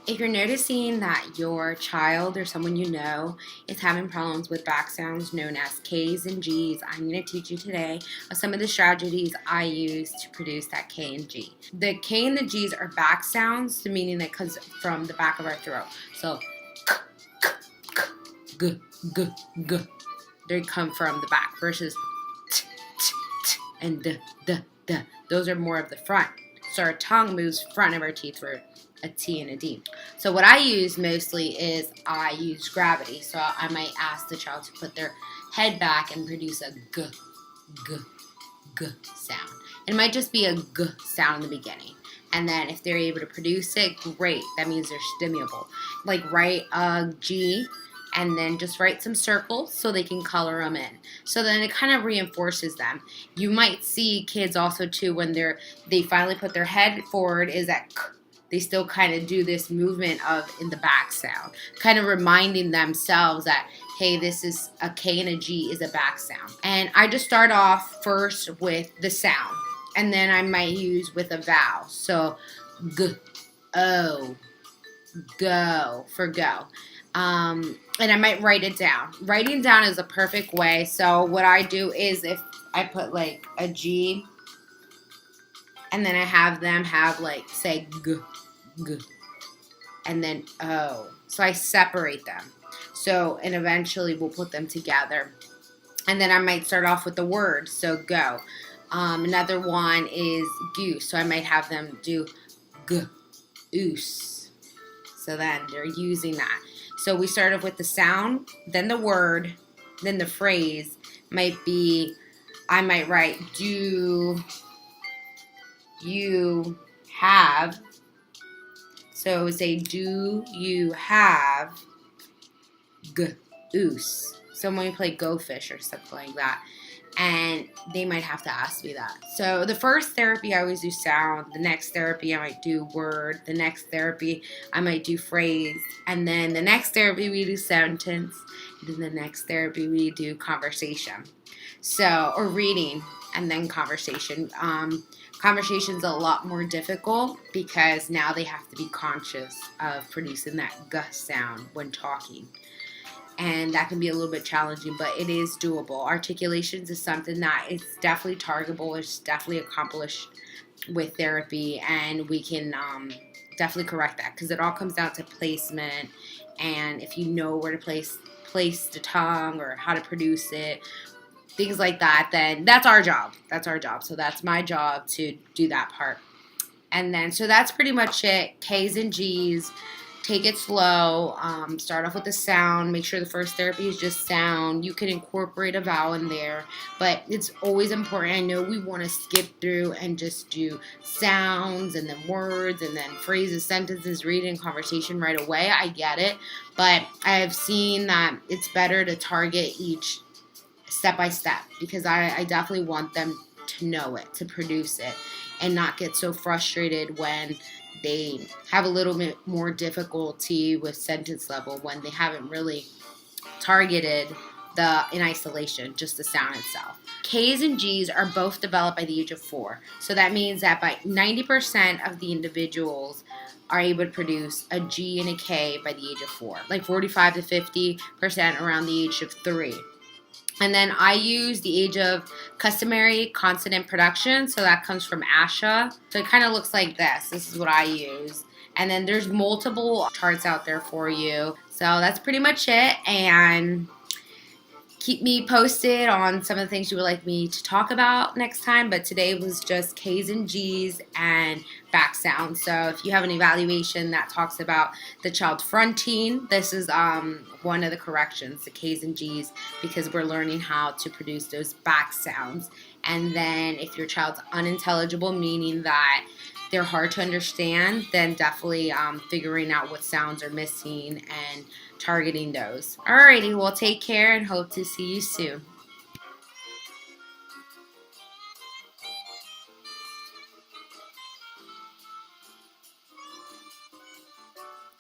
If you're noticing that your child or someone you know is having problems with back sounds known as K's and G's, I'm going to teach you today some of the strategies I use to produce that K and G. The K and the G's are back sounds, the meaning that comes from the back of our throat. So, k, k, k, g, g, g. They come from the back versus t, t, t, and d, d, d. Those are more of the front. So our tongue moves front of our teeth for a T and a D. So what I use mostly is I use gravity. So I might ask the child to put their head back and produce a g, g, g sound. It might just be a g sound in the beginning. And then if they're able to produce it, great. That means they're stimulable. Like write a G and then just write some circles so they can color them in. So then it kind of reinforces them. You might see kids also too when they finally put their head forward is that k. They still kind of do this movement of in the back sound, kind of reminding themselves that, hey, this is a K and a G is a back sound. And I just start off first with the sound, and then I might use with a vowel. So g, o, go for go. And I might write it down. Writing down is a perfect way. So what I do is if I put like a G and then I have them have like say g, g, and then o. So I separate them. So and eventually we'll put them together. And then I might start off with the word. So go. Another one is goose. So I might have them do g, oose. So then they're using that. So we start off with the sound, then the word, then the phrase might be, I might write, do you have, so say, do you have goose? So when we play Go Fish or something like that, and they might have to ask me that. So the first therapy I always do sound, the next therapy I might do word, the next therapy I might do phrase, and then the next therapy we do sentence, and then the next therapy we do conversation. So, or reading and then conversation. Conversation's a lot more difficult because now they have to be conscious of producing that g sound when talking. And that can be a little bit challenging, but it is doable. Articulations is something that is definitely targetable. It's definitely accomplished with therapy, and we can definitely correct that because it all comes down to placement. And if you know where to place the tongue or how to produce it, things like that, then that's our job. That's our job. So that's my job to do that part. And then, so that's pretty much it. K's and G's. Take it slow. Start off with the sound. Make sure the first therapy is just sound. You can incorporate a vowel in there, but it's always important. I know we want to skip through and just do sounds and then words and then phrases, sentences, reading, conversation right away. I get it, but I have seen that it's better to target each step by step because I definitely want them to know it, to produce it, and not get so frustrated when they have a little bit more difficulty with sentence level when they haven't really targeted in isolation, just the sound itself. K's and G's are both developed by the age of 4. So that means that by 90% of the individuals are able to produce a G and a K by the age of 4. Like 45 to 50% around the age of 3. And then I use the age of customary consonant production. So that comes from ASHA. So it kind of looks like this. This is what I use. And then there's multiple charts out there for you. So that's pretty much it. And keep me posted on some of the things you would like me to talk about next time. But today was just K's and G's and back sounds. So if you have an evaluation that talks about the child fronting, this is one of the corrections, the K's and G's, because we're learning how to produce those back sounds. And then if your child's unintelligible, meaning that they're hard to understand, then definitely figuring out what sounds are missing and targeting those. Alrighty, well, take care and hope to see you soon.